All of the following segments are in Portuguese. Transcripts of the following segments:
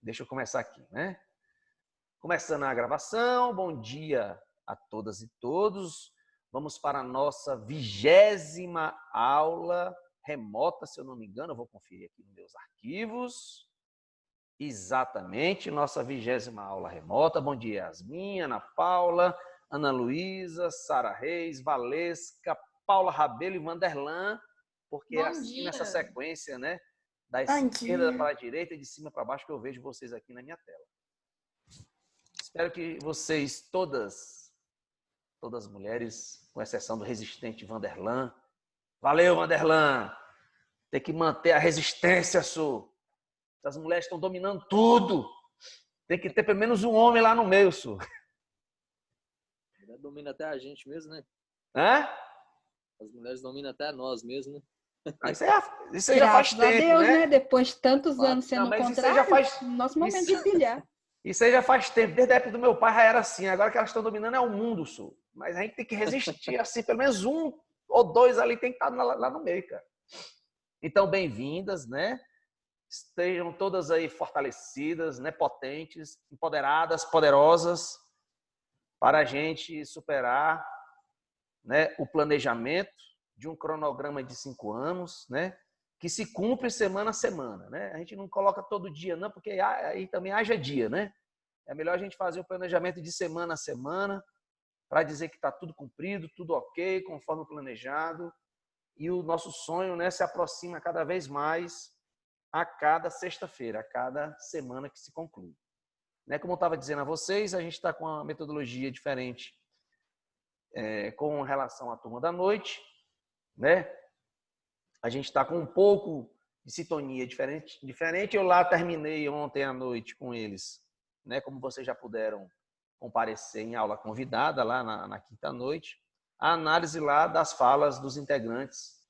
Deixa eu começar aqui, né? Começando a gravação, bom dia a todas e todos. Vamos para a nossa 20ª aula remota, se eu não me engano, eu vou conferir aqui nos meus arquivos. Exatamente, nossa 20ª aula remota. Bom dia, Yasmin, Ana Paula, Ana Luísa, Sara Reis, Valesca, Paula Rabelo e Vanderlan, porque é assim nessa sequência, né? Da esquerda para a direita e de cima para baixo que eu vejo vocês aqui na minha tela. Espero que vocês todas as mulheres, com exceção do resistente Vanderlan. Valeu, Vanderlan! Tem que manter a resistência, Su. Essas mulheres estão dominando tudo. Tem que ter pelo menos um homem lá no meio, Su. Domina até a gente mesmo, né? Hã? As mulheres dominam até nós mesmo, né? Isso aí já faz tempo, Deus, né? Depois de tantos anos sendo mas contrário, nosso momento de brilhar. Isso aí já faz tempo. Desde a época do meu pai já era assim. Agora que elas estão dominando é o mundo, Su. Mas a gente tem que resistir assim. Pelo menos um ou dois ali tem que estar lá no meio, cara. Então, bem-vindas, né? Estejam todas aí fortalecidas, né? Potentes, empoderadas, poderosas, para a gente superar, né, o planejamento de um cronograma de 5 anos, né, que se cumpre semana a semana. Né? A gente não coloca todo dia, não, porque aí também haja dia. Né? É melhor a gente fazer o planejamento de semana a semana para dizer que está tudo cumprido, tudo ok, conforme planejado. E o nosso sonho, né, se aproxima cada vez mais a cada sexta-feira, a cada semana que se conclui. Né? Como eu estava dizendo a vocês, a gente está com uma metodologia diferente com relação à turma da noite. Né? A gente está com um pouco de sintonia diferente. Eu lá terminei ontem à noite com eles, né? Como vocês já puderam comparecer em aula convidada lá na quinta noite, a análise lá das falas dos integrantes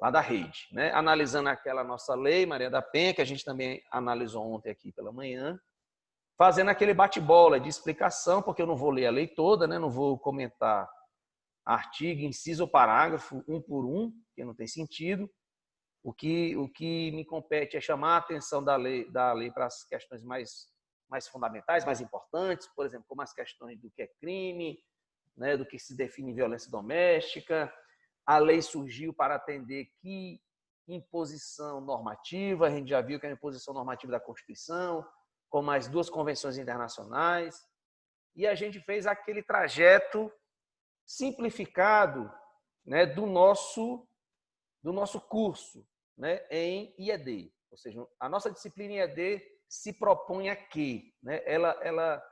lá da rede, né? Analisando aquela nossa lei, Maria da Penha, que a gente também analisou ontem aqui pela manhã, fazendo aquele bate-bola de explicação, porque eu não vou ler a lei toda, né? Não vou comentar artigo, inciso ou parágrafo, um por um, que não tem sentido. O que me compete é chamar a atenção da lei para as questões mais fundamentais, mais importantes, por exemplo, como as questões do que é crime, né, do que se define violência doméstica. A lei surgiu para atender que imposição normativa, a gente já viu que é a imposição normativa da Constituição, com mais 2 convenções internacionais, e a gente fez aquele trajeto simplificado, né, do nosso curso, né, em IED. Ou seja, a nossa disciplina IED se propõe a quê? Né? Ela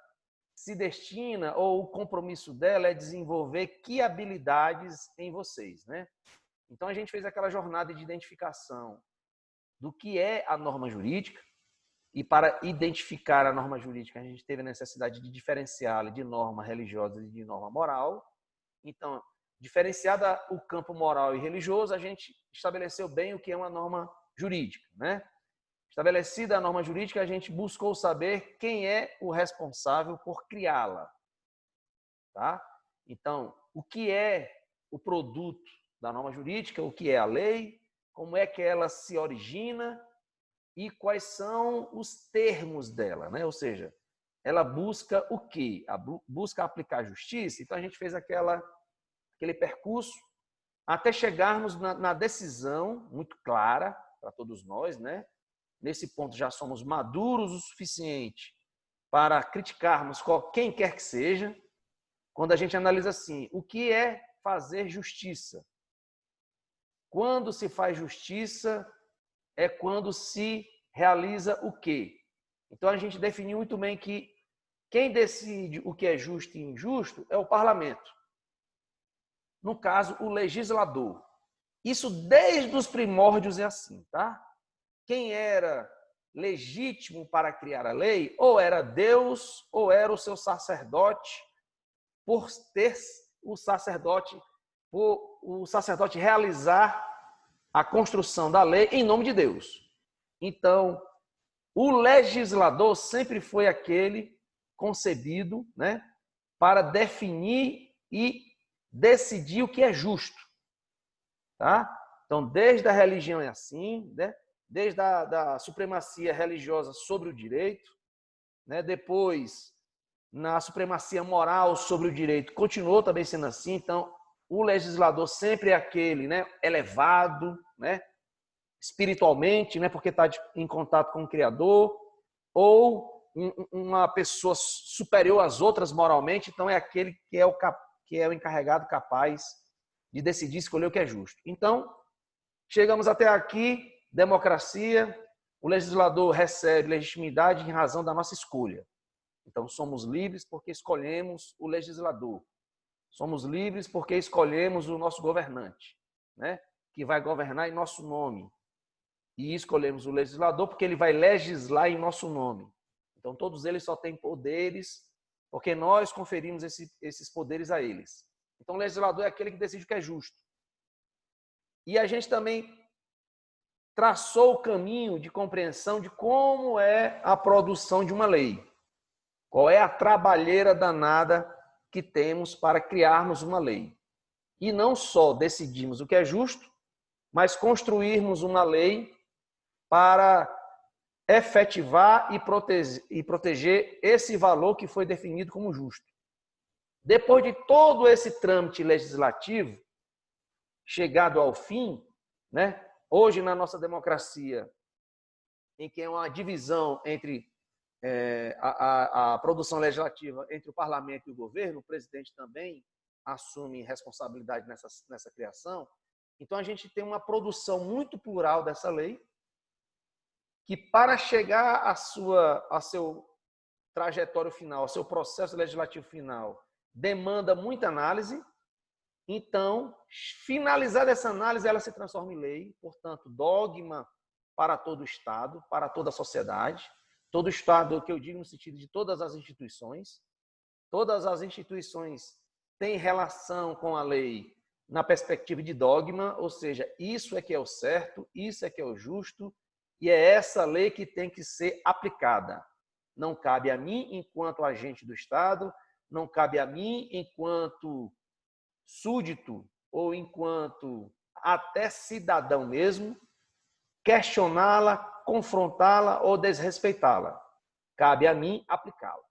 se destina, ou o compromisso dela é desenvolver que habilidades em vocês. Né? Então, a gente fez aquela jornada de identificação do que é a norma jurídica, e para identificar a norma jurídica, a gente teve a necessidade de diferenciá-la de norma religiosa e de norma moral. Então, diferenciada o campo moral e religioso, a gente estabeleceu bem o que é uma norma jurídica. Né? Estabelecida a norma jurídica, a gente buscou saber quem é o responsável por criá-la. Tá? Então, o que é o produto da norma jurídica, o que é a lei, como é que ela se origina e quais são os termos dela. Né? Ou seja, ela busca o quê? Busca aplicar a justiça. Então, a gente fez aquele percurso até chegarmos na decisão muito clara para todos nós. Né? Nesse ponto já somos maduros o suficiente para criticarmos quem quer que seja, quando a gente analisa assim, o que é fazer justiça? Quando se faz justiça é quando se realiza o quê? Então a gente definiu muito bem que quem decide o que é justo e injusto é o parlamento. No caso, o legislador. Isso desde os primórdios é assim, tá? Quem era legítimo para criar a lei, ou era Deus, ou era o seu sacerdote, por ter o sacerdote realizar a construção da lei em nome de Deus. Então, o legislador sempre foi aquele concebido, né, para definir e decidir o que é justo. Tá? Então, desde a religião é assim, né? Desde a supremacia religiosa sobre o direito, né? Depois, na supremacia moral sobre o direito, continuou também sendo assim. Então, o legislador sempre é aquele, né, elevado, né, espiritualmente, né, porque está em contato com o Criador, ou uma pessoa superior às outras moralmente, então é aquele que é o encarregado capaz de decidir, escolher o que é justo. Então, chegamos até aqui, democracia, o legislador recebe legitimidade em razão da nossa escolha. Então, somos livres porque escolhemos o legislador. Somos livres porque escolhemos o nosso governante, né? Que vai governar em nosso nome. E escolhemos o legislador porque ele vai legislar em nosso nome. Então, todos eles só têm poderes porque nós conferimos esses poderes a eles. Então, o legislador é aquele que decide o que é justo. E a gente também traçou o caminho de compreensão de como é a produção de uma lei. Qual é a trabalheira danada que temos para criarmos uma lei. E não só decidirmos o que é justo, mas construirmos uma lei para efetivar e proteger esse valor que foi definido como justo. Depois de todo esse trâmite legislativo, chegado ao fim, né? Hoje na nossa democracia, em que é uma divisão entre a produção legislativa entre o parlamento e o governo, o presidente também assume responsabilidade nessa criação. Então, a gente tem uma produção muito plural dessa lei, que para chegar a seu trajetório final, ao seu processo legislativo final, demanda muita análise. Então, finalizada essa análise, ela se transforma em lei, portanto, dogma para todo o Estado, para toda a sociedade. Todo o Estado, que eu digo no sentido de todas as instituições têm relação com a lei na perspectiva de dogma, ou seja, isso é que é o certo, isso é que é o justo, e é essa lei que tem que ser aplicada. Não cabe a mim, enquanto agente do Estado, não cabe a mim, enquanto súdito, ou enquanto até cidadão mesmo, questioná-la, confrontá-la ou desrespeitá-la. Cabe a mim aplicá-la,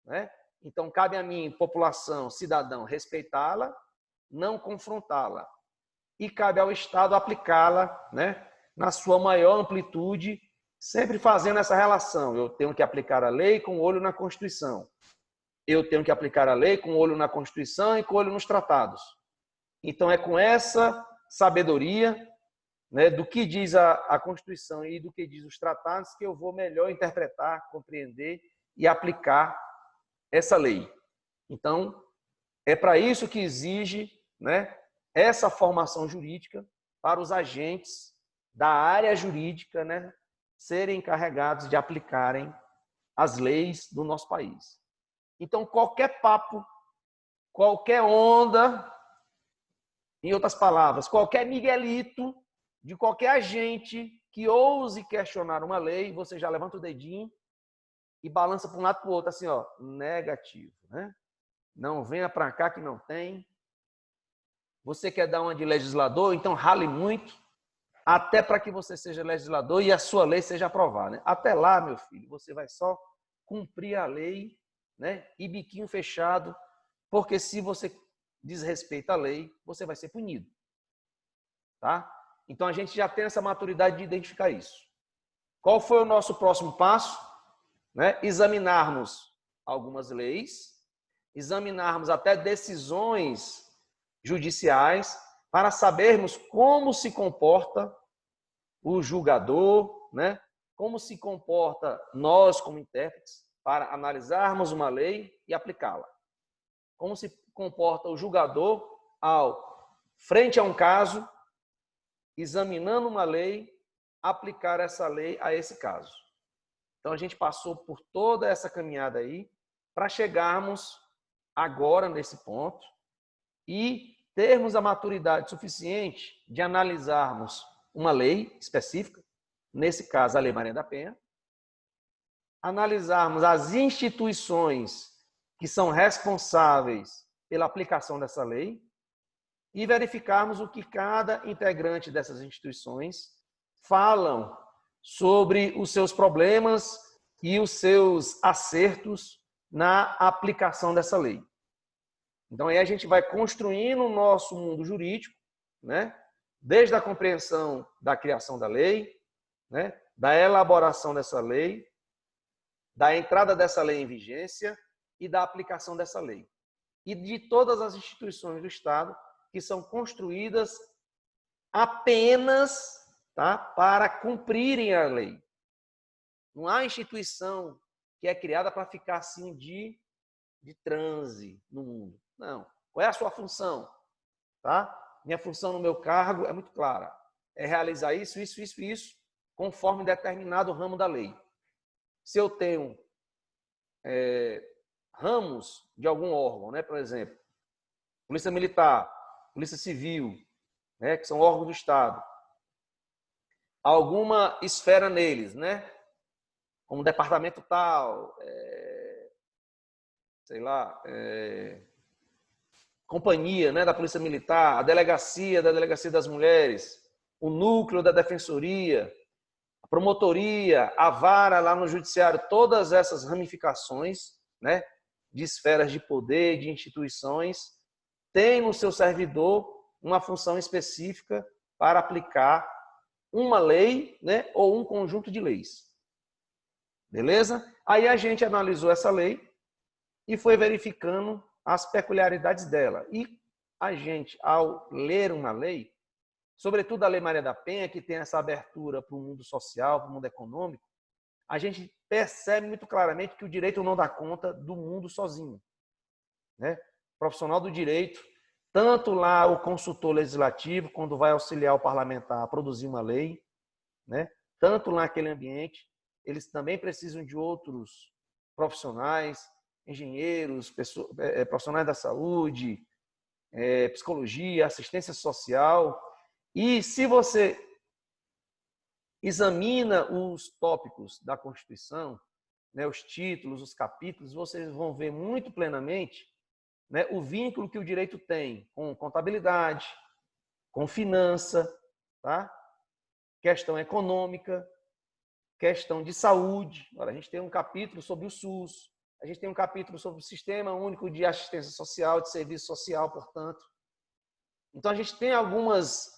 né? Então, cabe a mim, população, cidadão, respeitá-la, não confrontá-la. E cabe ao Estado aplicá-la, né, na sua maior amplitude, sempre fazendo essa relação. Eu tenho que aplicar a lei com o olho na Constituição. Eu tenho que aplicar a lei com o olho na Constituição e com o olho nos tratados. Então, é com essa sabedoria, né, do que diz a Constituição e do que diz os tratados, que eu vou melhor interpretar, compreender e aplicar essa lei. Então, é para isso que exige, né, essa formação jurídica para os agentes da área jurídica, né, serem encarregados de aplicarem as leis do nosso país. Então, qualquer papo, qualquer onda, em outras palavras, qualquer miguelito de qualquer agente que ouse questionar uma lei, você já levanta o dedinho e balança para um lado e para o outro, assim, ó, negativo, né? Não venha para cá que não tem. Você quer dar uma de legislador, então rale muito, até para que você seja legislador e a sua lei seja aprovada, né? Até lá, meu filho, você vai só cumprir a lei, né? E biquinho fechado, porque se você desrespeita a lei, você vai ser punido, tá? Então, a gente já tem essa maturidade de identificar isso. Qual foi o nosso próximo passo? Né? Examinarmos algumas leis, examinarmos até decisões judiciais, para sabermos como se comporta o julgador, né? Como se comporta nós, como intérpretes, para analisarmos uma lei e aplicá-la. Como se comporta o julgador frente a um caso, examinando uma lei, aplicar essa lei a esse caso. Então, a gente passou por toda essa caminhada aí para chegarmos agora nesse ponto e termos a maturidade suficiente de analisarmos uma lei específica, nesse caso a Lei Maria da Penha, analisarmos as instituições que são responsáveis pela aplicação dessa lei e verificarmos o que cada integrante dessas instituições falam sobre os seus problemas e os seus acertos na aplicação dessa lei. Então, aí a gente vai construindo o nosso mundo jurídico, né? Desde a compreensão da criação da lei, né? Da elaboração dessa lei, da entrada dessa lei em vigência e da aplicação dessa lei. E de todas as instituições do Estado que são construídas apenas, tá, para cumprirem a lei. Não há instituição que é criada para ficar assim de transe no mundo. Não. Qual é a sua função? Tá? Minha função no meu cargo é muito clara. É realizar isso, isso, isso e isso, conforme determinado ramo da lei. Se eu tenho ramos de algum órgão, né? Por exemplo, Polícia Militar, Polícia Civil, né? Que são órgãos do Estado. Alguma esfera neles, né? Como departamento tal, sei lá, companhia, né, da Polícia Militar, a delegacia da Delegacia das Mulheres, o núcleo da Defensoria, a promotoria, a vara lá no Judiciário, todas essas ramificações, né, de esferas de poder, de instituições, têm no seu servidor uma função específica para aplicar uma lei, né, ou um conjunto de leis. Beleza? Aí a gente analisou essa lei e foi verificando as peculiaridades dela. E a gente, ao ler uma lei, sobretudo a Lei Maria da Penha, que tem essa abertura para o mundo social, para o mundo econômico, a gente percebe muito claramente que o direito não dá conta do mundo sozinho, né? O profissional do direito, tanto lá o consultor legislativo, quando vai auxiliar o parlamentar a produzir uma lei, né? Tanto lá naquele ambiente, eles também precisam de outros profissionais, engenheiros, profissionais da saúde, psicologia, assistência social. E se você examina os tópicos da Constituição, né, os títulos, os capítulos, vocês vão ver muito plenamente, né, o vínculo que o direito tem com contabilidade, com finança, tá? Questão econômica, questão de saúde. Agora, a gente tem um capítulo sobre o SUS, a gente tem um capítulo sobre o Sistema Único de Assistência Social, de Serviço Social, portanto. Então, a gente tem algumas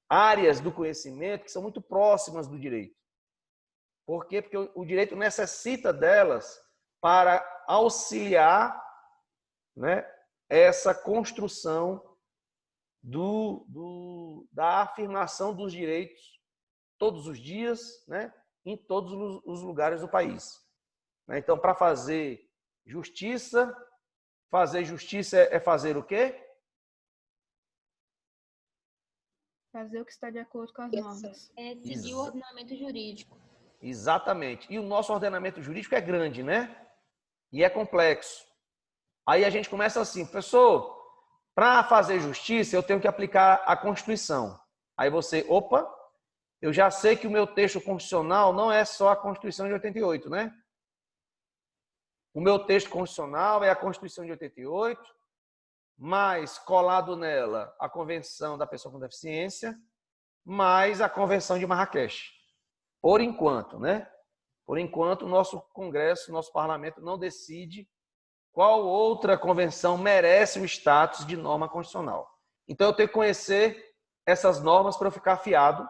áreas do conhecimento que são muito próximas do direito. Por quê? Porque o direito necessita delas para auxiliar, né, essa construção da afirmação dos direitos todos os dias, né, em todos os lugares do país. Então, para fazer justiça é fazer o quê? Fazer o que está de acordo com as normas. É seguir o ordenamento jurídico. Exatamente. E o nosso ordenamento jurídico é grande, né? E é complexo. Aí a gente começa assim, professor, para fazer justiça eu tenho que aplicar a Constituição. Aí você, opa, eu já sei que o meu texto constitucional não é só a Constituição de 88, né? O meu texto constitucional é a Constituição de 88, mais colado nela a Convenção da Pessoa com Deficiência, mais a Convenção de Marrakech. Por enquanto, né? Por enquanto, o nosso Congresso, o nosso Parlamento não decide qual outra convenção merece o status de norma constitucional. Então, eu tenho que conhecer essas normas para eu ficar afiado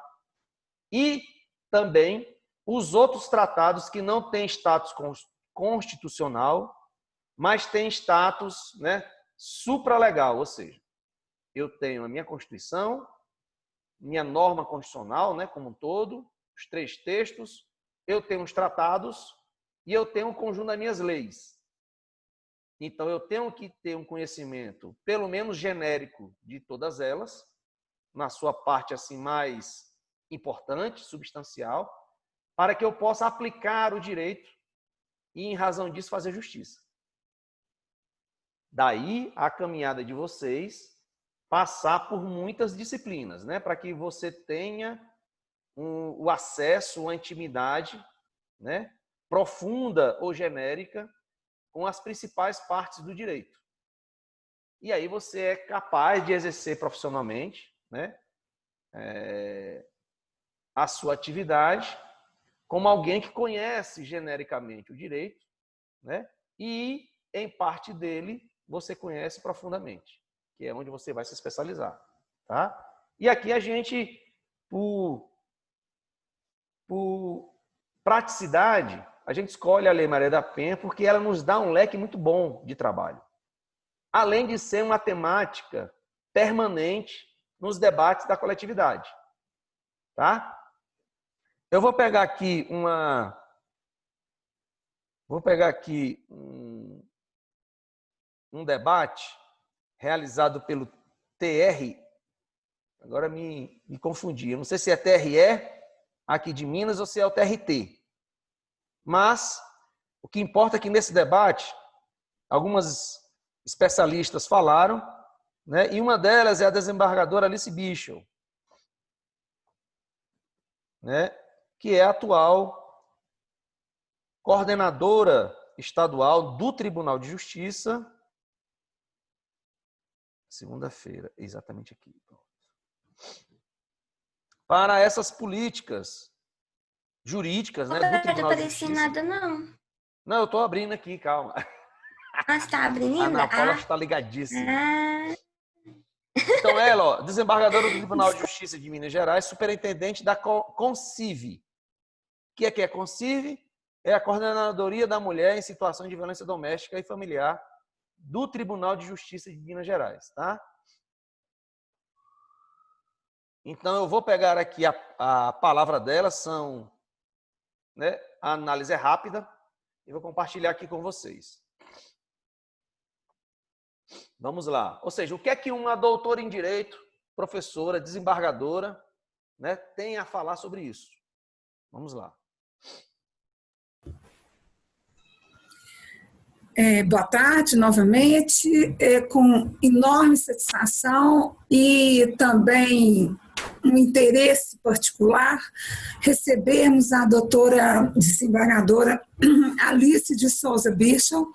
e também os outros tratados que não têm status constitucional, mas têm status, né, supralegal, ou seja, eu tenho a minha Constituição, minha norma constitucional, né, como um todo, os 3 textos, eu tenho os tratados e eu tenho um conjunto das minhas leis. Então, eu tenho que ter um conhecimento, pelo menos genérico, de todas elas, na sua parte assim mais importante, substancial, para que eu possa aplicar o direito e, em razão disso, fazer justiça. Daí a caminhada de vocês passar por muitas disciplinas, né? Para que você tenha o acesso, a intimidade, né? Profunda ou genérica com as principais partes do direito. E aí você é capaz de exercer profissionalmente, né, a sua atividade como alguém que conhece genericamente o direito, né? E, em parte dele, você conhece profundamente, que é onde você vai se especializar, tá? E aqui a gente, por praticidade, a gente escolhe a Lei Maria da Penha porque ela nos dá um leque muito bom de trabalho. Além de ser uma temática permanente nos debates da coletividade, tá? Eu vou pegar aqui um debate realizado pelo TR. Agora me confundi. Eu não sei se é TRE aqui de Minas ou se é o TRT. Mas o que importa é que nesse debate algumas especialistas falaram, né? E uma delas é a desembargadora Alice Bichel, né? Que é a atual coordenadora estadual do Tribunal de Justiça. Segunda-feira, exatamente aqui. Para essas políticas jurídicas, né, do Tribunal Não de apareci Justiça. nada, não. Não, eu estou abrindo aqui, calma. Ah, você tá abrindo? A Ana Paula está ligadíssima. Ah, Então, ela, ó, desembargadora do Tribunal de Justiça de Minas Gerais, superintendente da CONCIV. O que é CONCIV? É a Coordenadoria da Mulher em Situação de Violência Doméstica e Familiar do Tribunal de Justiça de Minas Gerais, tá? Então, eu vou pegar aqui a palavra dela, né, a análise é rápida, e vou compartilhar aqui com vocês. Vamos lá. Ou seja, o que é que uma doutora em Direito, professora, desembargadora, né, tem a falar sobre isso? Vamos lá. Boa tarde, novamente, com enorme satisfação e também um interesse particular, recebermos a doutora desembargadora Alice de Souza Bichel,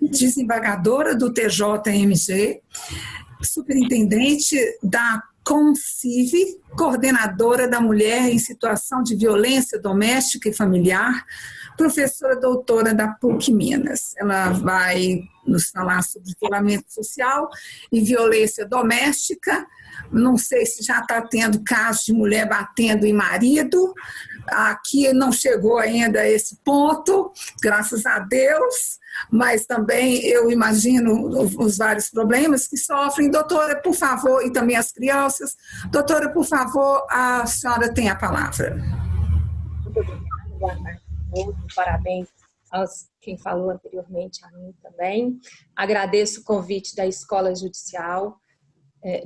desembargadora do TJMG, superintendente da CONCIV, coordenadora da mulher em situação de violência doméstica e familiar, professora doutora da PUC Minas. Ela vai nos falar sobre isolamento social e violência doméstica. Não sei se já está tendo casos de mulher batendo em marido. Aqui não chegou ainda a esse ponto, graças a Deus, mas também eu imagino os vários problemas que sofrem. Doutora, por favor, e também as crianças. Doutora, por favor, a senhora tem a palavra. Muito obrigada, boa tarde a todos, parabéns aos quem falou anteriormente, a mim também. Agradeço o convite da Escola Judicial,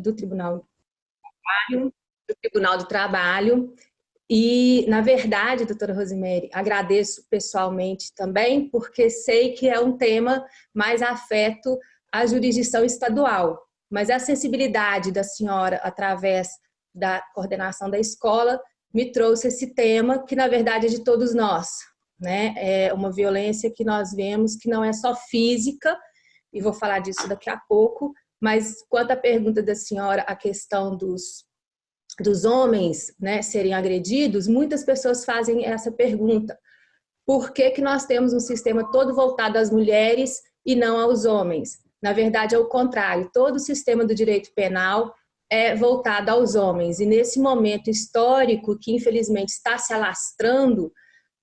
do Tribunal do Trabalho. E, na verdade, doutora Rosemary, agradeço pessoalmente também, porque sei que é um tema mais afeto à jurisdição estadual. Mas a sensibilidade da senhora, através da coordenação da escola, me trouxe esse tema, que na verdade é de todos nós, né? É uma violência que nós vemos que não é só física, e vou falar disso daqui a pouco, mas quanto à pergunta da senhora, a questão dos homens, né, serem agredidos, muitas pessoas fazem essa pergunta. Por que que nós temos um sistema todo voltado às mulheres e não aos homens? Na verdade, é o contrário. Todo o sistema do direito penal é voltado aos homens. E nesse momento histórico, que infelizmente está se alastrando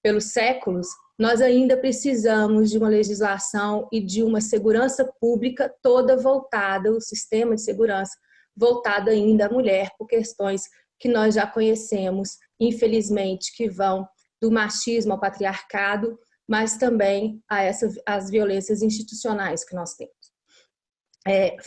pelos séculos, nós ainda precisamos de uma legislação e de uma segurança pública toda voltada, o sistema de segurança voltado ainda à mulher, por questões que nós já conhecemos, infelizmente, que vão do machismo ao patriarcado, mas também às violências institucionais que nós temos.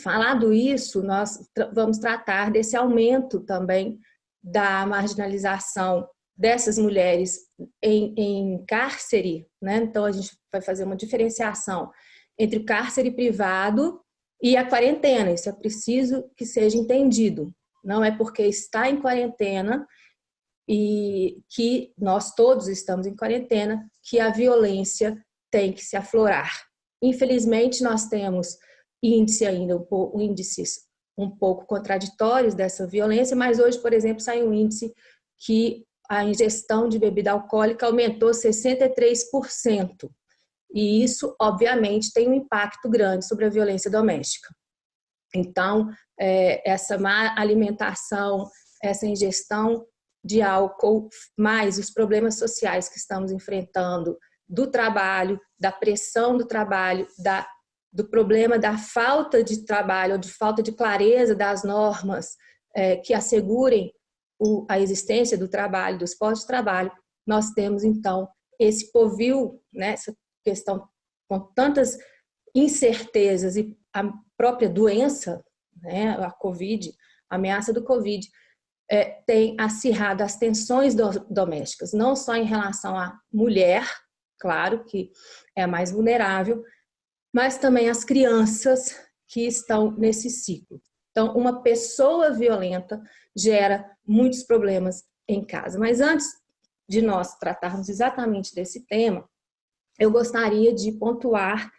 Falado isso, nós vamos tratar desse aumento também da marginalização dessas mulheres em cárcere, né? Então, a gente vai fazer uma diferenciação entre o cárcere privado e a quarentena. Isso é preciso que seja entendido. Não é porque está em quarentena e que nós todos estamos em quarentena que a violência tem que se aflorar. Infelizmente, nós temos índices um pouco contraditórios dessa violência, mas hoje, por exemplo, sai um índice que a ingestão de bebida alcoólica aumentou 63%. E isso, obviamente, tem um impacto grande sobre a violência doméstica. Então, essa má alimentação, essa ingestão de álcool, mais os problemas sociais que estamos enfrentando, do trabalho, da pressão do trabalho, do problema da falta de trabalho, ou de falta de clareza das normas que assegurem a existência do trabalho, dos postos de trabalho, nós temos, então, esse povil, né, essa questão com tantas incertezas e a própria doença, né, a Covid, a ameaça do Covid, tem acirrado as tensões domésticas, não só em relação à mulher, claro que é a mais vulnerável, mas também as crianças que estão nesse ciclo. Então, uma pessoa violenta gera muitos problemas em casa. Mas antes de nós tratarmos exatamente desse tema, eu gostaria de pontuar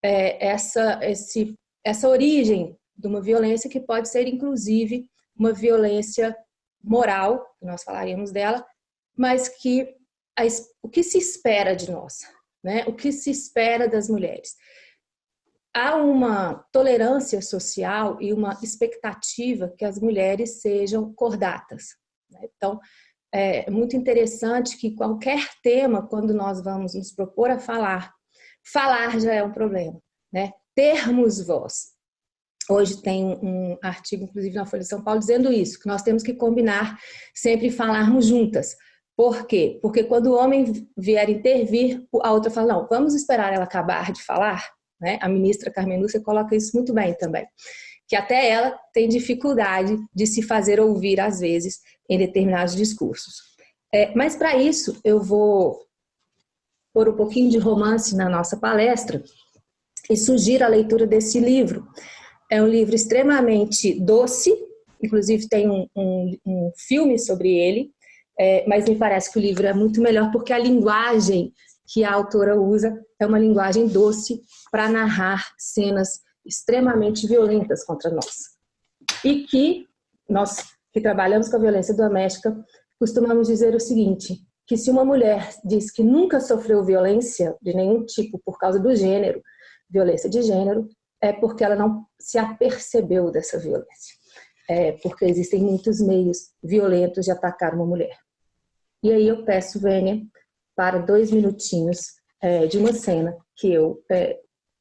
essa origem de uma violência que pode ser, inclusive, uma violência moral, que nós falaremos dela, mas que o que se espera de nós, né? O que se espera das mulheres? Há uma tolerância social e uma expectativa que as mulheres sejam cordatas, né? Então, é muito interessante que qualquer tema, quando nós vamos nos propor a falar já é um problema, né? Termos voz. Hoje tem um artigo, inclusive, na Folha de São Paulo, dizendo isso, que nós temos que combinar sempre falarmos juntas. Por quê? Porque quando o homem vier intervir, a outra fala, não, vamos esperar ela acabar de falar, né? A ministra Carmen Lúcia coloca isso muito bem também, que até ela tem dificuldade de se fazer ouvir, às vezes, em determinados discursos. Mas, para isso, eu vou pôr um pouquinho de romance na nossa palestra e sugiro a leitura desse livro. É um livro extremamente doce, inclusive tem um filme sobre ele, mas me parece que o livro é muito melhor porque a linguagem que a autora usa é uma linguagem doce para narrar cenas extremamente violentas contra nós. E que nós que trabalhamos com a violência doméstica costumamos dizer o seguinte, que se uma mulher diz que nunca sofreu violência de nenhum tipo por causa do gênero, violência de gênero, é porque ela não se apercebeu dessa violência. Porque existem muitos meios violentos de atacar uma mulher. E aí eu peço, Vênia, para 2 minutinhos de uma cena que eu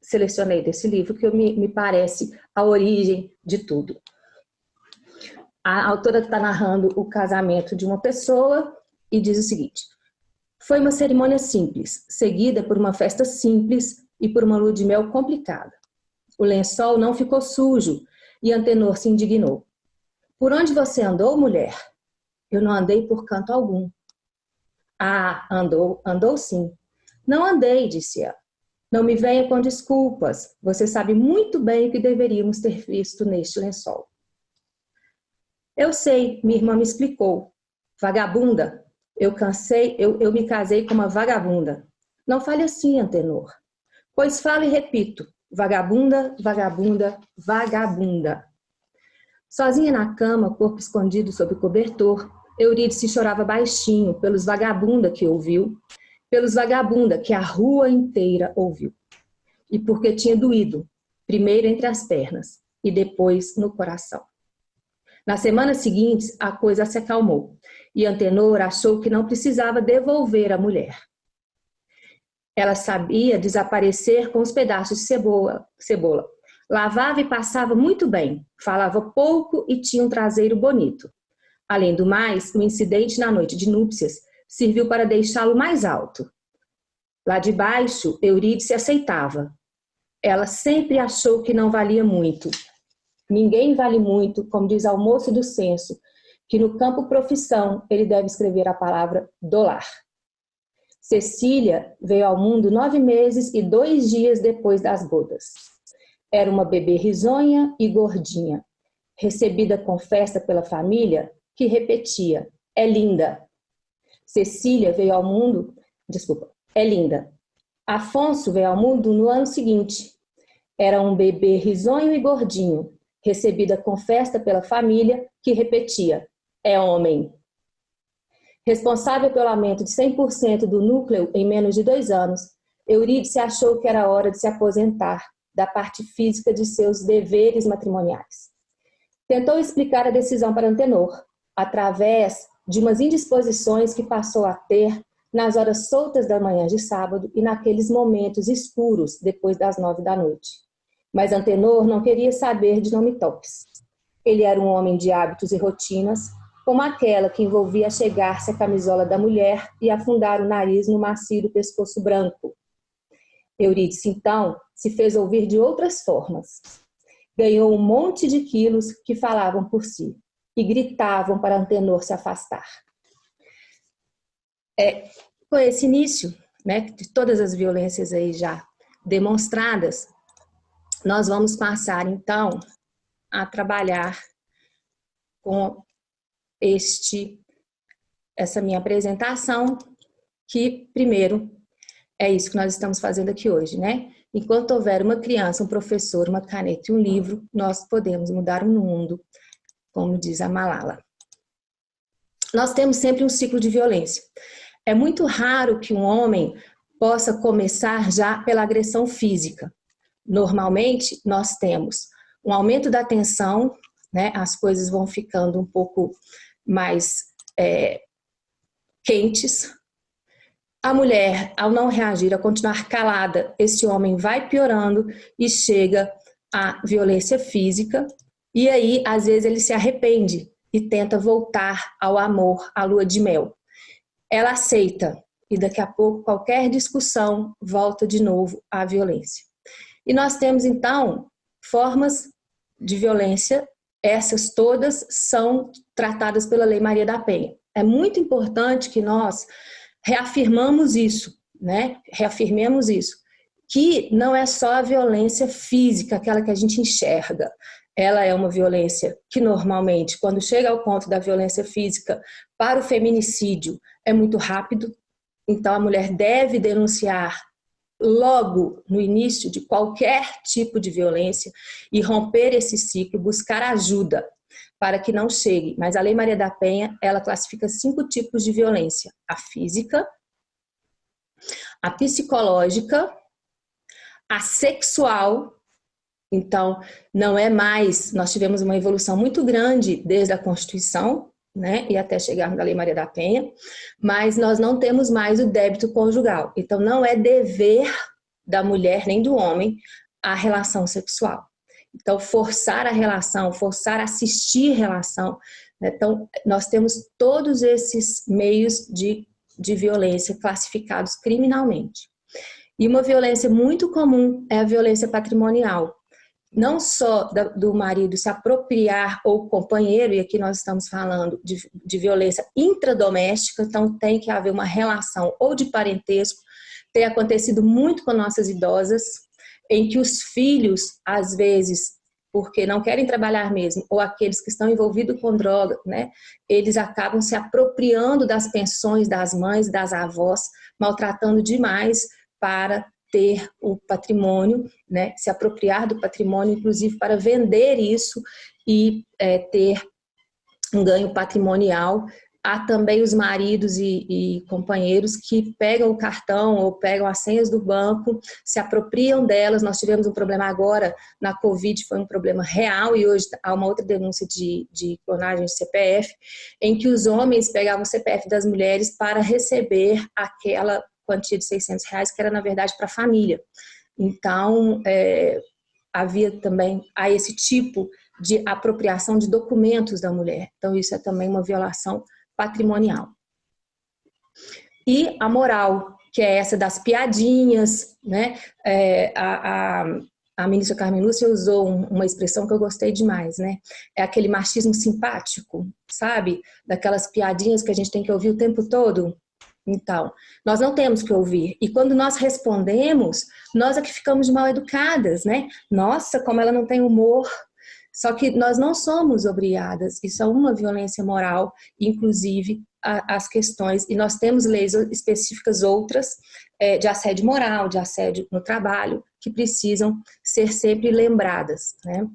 selecionei desse livro, que me parece a origem de tudo. A autora está narrando o casamento de uma pessoa e diz o seguinte, foi uma cerimônia simples, seguida por uma festa simples e por uma lua de mel complicada. O lençol não ficou sujo e Antenor se indignou. Por onde você andou, mulher? Eu não andei por canto algum. Ah, andou sim. Não andei, disse ela. Não me venha com desculpas. Você sabe muito bem o que deveríamos ter visto neste lençol. Eu sei, minha irmã me explicou. Vagabunda, eu me casei com uma vagabunda. Não fale assim, Antenor. Pois falo e repito. Vagabunda, vagabunda, vagabunda. Sozinha na cama, corpo escondido sob o cobertor, Eurídice chorava baixinho pelos vagabunda que ouviu, pelos vagabunda que a rua inteira ouviu. E porque tinha doído, primeiro entre as pernas e depois no coração. Nas semanas seguintes, a coisa se acalmou e Antenor achou que não precisava devolver a mulher. Ela sabia desaparecer com os pedaços de cebola. Lavava e passava muito bem, falava pouco e tinha um traseiro bonito. Além do mais, o incidente na noite de núpcias serviu para deixá-lo mais alto. Lá de baixo, Eurídice aceitava. Ela sempre achou que não valia muito. Ninguém vale muito, como diz Almoço do Censo, que no campo profissão ele deve escrever a palavra dólar. Cecília veio ao mundo 9 meses e 2 dias depois das bodas. Era uma bebê risonha e gordinha, recebida com festa pela família, que repetia, é linda. Cecília veio ao mundo, é linda. Afonso veio ao mundo no ano seguinte. Era um bebê risonho e gordinho, recebida com festa pela família, que repetia, é homem. Responsável pelo aumento de 100% do núcleo em menos de 2 anos, Eurídice achou que era hora de se aposentar da parte física de seus deveres matrimoniais. Tentou explicar a decisão para Antenor, através de umas indisposições que passou a ter nas horas soltas da manhã de sábado e naqueles momentos escuros depois das 9 da noite. Mas Antenor não queria saber de não-me-topes. Ele era um homem de hábitos e rotinas, como aquela que envolvia achegar-se à camisola da mulher e afundar o nariz no macio do pescoço branco. Eurídice, então, se fez ouvir de outras formas. Ganhou um monte de quilos que falavam por si e gritavam para Antenor se afastar. Com esse início, né, de todas as violências aí já demonstradas, nós vamos passar, então, a trabalhar com essa minha apresentação, que, primeiro, é isso que nós estamos fazendo aqui hoje, né? Enquanto houver uma criança, um professor, uma caneta e um livro, nós podemos mudar o mundo, como diz a Malala. Nós temos sempre um ciclo de violência. É muito raro que um homem possa começar já pela agressão física. Normalmente, nós temos um aumento da tensão, né? As coisas vão ficando um pouco mais quentes. A mulher, ao não reagir, a continuar calada, esse homem vai piorando e chega à violência física. E aí, às vezes, ele se arrepende e tenta voltar ao amor, à lua de mel. Ela aceita e daqui a pouco qualquer discussão volta de novo à violência. E nós temos, então, formas de violência, essas todas são tratadas pela Lei Maria da Penha. É muito importante que nós reafirmamos isso, né? Reafirmemos isso, que não é só a violência física, aquela que a gente enxerga. Ela é uma violência que normalmente, quando chega ao ponto da violência física, para o feminicídio, é muito rápido. Então a mulher deve denunciar logo no início de qualquer tipo de violência e romper esse ciclo, buscar ajuda para que não chegue. Mas a Lei Maria da Penha, ela classifica 5 tipos de violência: a física, a psicológica, a sexual. Então, não é mais, nós tivemos uma evolução muito grande desde a Constituição, né, e até chegarmos na Lei Maria da Penha, mas nós não temos mais o débito conjugal. Então, não é dever da mulher nem do homem a relação sexual. Então, forçar a relação, forçar a assistir relação, né? Então, nós temos todos esses meios de violência classificados criminalmente. E uma violência muito comum é a violência patrimonial. Não só do marido se apropriar ou companheiro, e aqui nós estamos falando de violência intradoméstica, então tem que haver uma relação ou de parentesco. Tem acontecido muito com nossas idosas, em que os filhos, às vezes, porque não querem trabalhar mesmo, ou aqueles que estão envolvidos com droga, né, eles acabam se apropriando das pensões das mães, das avós, maltratando demais para ter o patrimônio, né, se apropriar do patrimônio, inclusive para vender isso e ter um ganho patrimonial. Há também os maridos e companheiros que pegam o cartão ou pegam as senhas do banco, se apropriam delas. Nós tivemos um problema agora na Covid, foi um problema real, e hoje há uma outra denúncia de clonagem de CPF, em que os homens pegavam o CPF das mulheres para receber aquela quantia de R$600, que era, na verdade, para a família. Então, há esse tipo de apropriação de documentos da mulher. Então, isso é também uma violação patrimonial. E a moral, que é essa das piadinhas, né? A ministra Carmen Lúcia usou uma expressão que eu gostei demais, né? É aquele machismo simpático, sabe? Daquelas piadinhas que a gente tem que ouvir o tempo todo. Então, nós não temos que ouvir. E quando nós respondemos, nós é que ficamos mal educadas, né? Nossa, como ela não tem humor. Só que nós não somos obrigadas. Isso é uma violência moral, inclusive as questões. E nós temos leis específicas outras de assédio moral, de assédio no trabalho, que precisam ser sempre lembradas, né?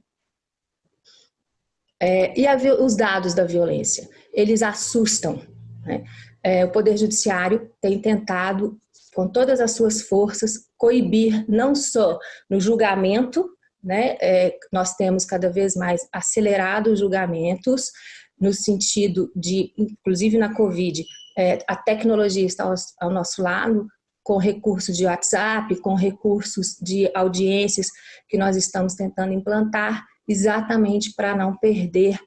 E os dados da violência, eles assustam, né? o Poder Judiciário tem tentado, com todas as suas forças, coibir não só no julgamento, né? Nós temos cada vez mais acelerado os julgamentos, no sentido de, inclusive na Covid, a tecnologia está ao nosso lado, com recursos de WhatsApp, com recursos de audiências que nós estamos tentando implantar, exatamente para não perder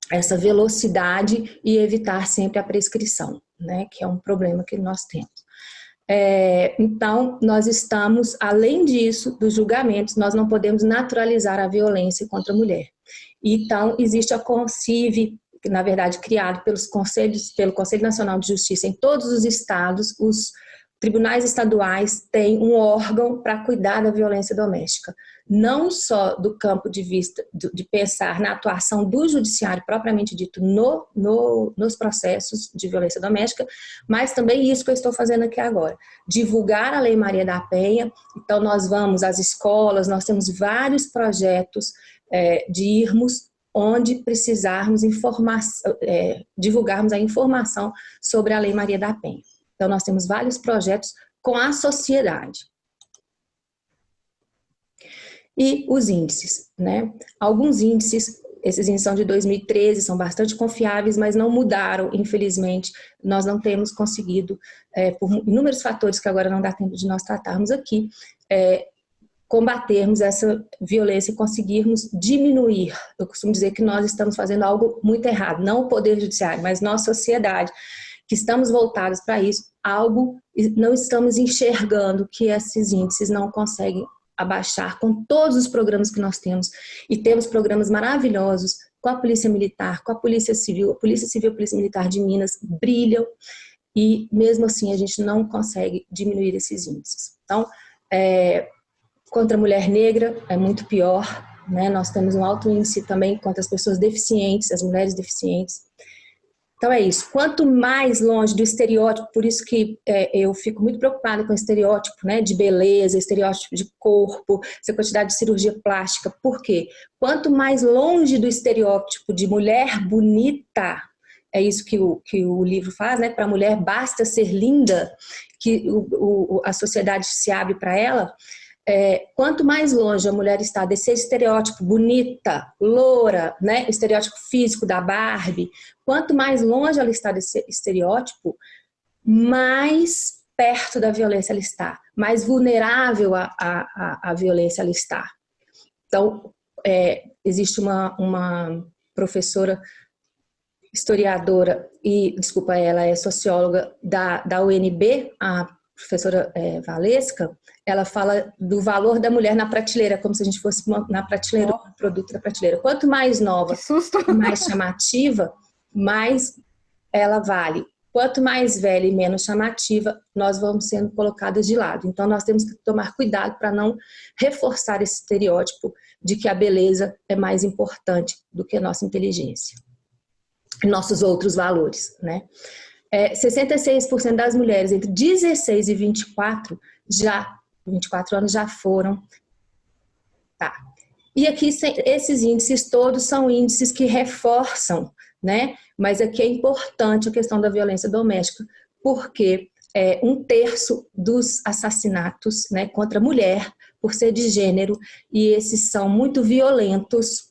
essa velocidade e evitar sempre a prescrição, né, que é um problema que nós temos. Então, nós estamos, além disso, dos julgamentos, nós não podemos naturalizar a violência contra a mulher. Então, existe a CONCIV, na verdade, criado pelo Conselho Nacional de Justiça em todos os estados. Os tribunais estaduais têm um órgão para cuidar da violência doméstica, não só do campo de vista de pensar na atuação do judiciário propriamente dito nos processos de violência doméstica, mas também isso que eu estou fazendo aqui agora, divulgar a Lei Maria da Penha. Então nós vamos às escolas, nós temos vários projetos de irmos onde precisarmos divulgarmos a informação sobre a Lei Maria da Penha. Então, nós temos vários projetos com a sociedade. E os índices, né? Alguns índices, esses índices são de 2013, são bastante confiáveis, mas não mudaram, infelizmente. Nós não temos conseguido, por inúmeros fatores que agora não dá tempo de nós tratarmos aqui, combatermos essa violência e conseguirmos diminuir. Eu costumo dizer que nós estamos fazendo algo muito errado, não o Poder Judiciário, mas nós, sociedade, que estamos voltados para isso, não estamos enxergando que esses índices não conseguem abaixar com todos os programas que nós temos. E temos programas maravilhosos com a Polícia Militar, com a Polícia Civil, a Polícia Militar de Minas brilham e mesmo assim a gente não consegue diminuir esses índices. Então, contra a mulher negra é muito pior, né? Nós temos um alto índice também contra as pessoas deficientes, as mulheres deficientes. Então é isso, quanto mais longe do estereótipo, por isso que eu fico muito preocupada com o estereótipo, né, de beleza, estereótipo de corpo, essa quantidade de cirurgia plástica. Por quê? Quanto mais longe do estereótipo de mulher bonita, é isso que o livro faz, né? Para a mulher basta ser linda, que a sociedade se abre para ela. Quanto mais longe a mulher está desse estereótipo bonita, loura, né, estereótipo físico da Barbie, quanto mais longe ela está desse estereótipo, mais perto da violência ela está, mais vulnerável à violência ela está. Então, existe uma professora historiadora, ela é socióloga da UNB, a professora Valesca, ela fala do valor da mulher na prateleira, como se a gente fosse na prateleira, um produto da prateleira. Quanto mais nova, mais chamativa, mais ela vale. Quanto mais velha e menos chamativa, nós vamos sendo colocadas de lado. Então, nós temos que tomar cuidado para não reforçar esse estereótipo de que a beleza é mais importante do que a nossa inteligência, nossos outros valores, né? 66% das mulheres entre 16 e 24 anos já foram. Tá. E aqui esses índices todos são índices que reforçam, né? Mas aqui é importante a questão da violência doméstica, porque 1/3 dos assassinatos, né, contra a mulher, por ser de gênero, e esses são muito violentos,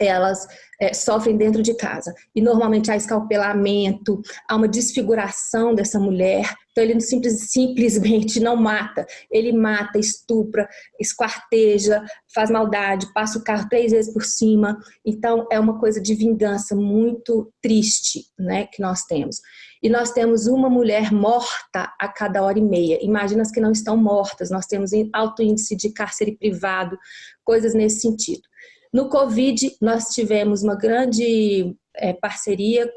elas sofrem dentro de casa. E normalmente há escalpelamento, há uma desfiguração dessa mulher. Então ele simplesmente não mata. Ele mata, estupra, esquarteja, faz maldade, passa o carro 3 vezes por cima. Então é uma coisa de vingança muito triste, né, que nós temos. E nós temos uma mulher morta a cada hora e meia. Imagina as que não estão mortas. Nós temos alto índice de cárcere privado, coisas nesse sentido. No Covid, nós tivemos uma grande parceria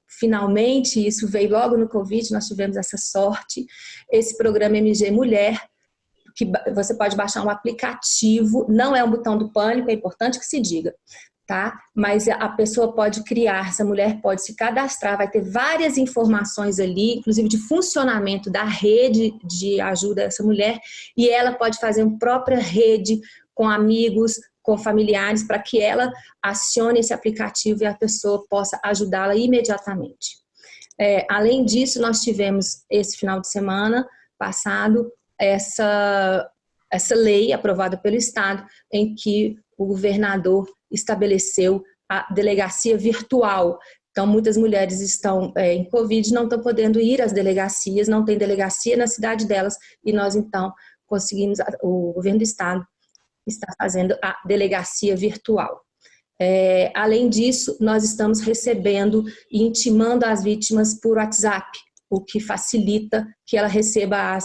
finalmente, isso veio logo no Covid, nós tivemos essa sorte, esse programa MG Mulher, que você pode baixar um aplicativo, não é um botão do pânico, é importante que se diga, tá? Mas a pessoa pode criar, essa mulher pode se cadastrar, vai ter várias informações ali, inclusive de funcionamento da rede de ajuda a essa mulher, e ela pode fazer uma própria rede com amigos, com familiares, para que ela acione esse aplicativo e a pessoa possa ajudá-la imediatamente. Além disso, nós tivemos esse final de semana passado essa lei aprovada pelo Estado, em que o governador estabeleceu a delegacia virtual. Então, muitas mulheres estão em Covid, não estão podendo ir às delegacias, não tem delegacia na cidade delas, e nós, então, conseguimos, o governo do Estado está fazendo a delegacia virtual. Além disso, nós estamos recebendo e intimando as vítimas por WhatsApp, o que facilita que ela receba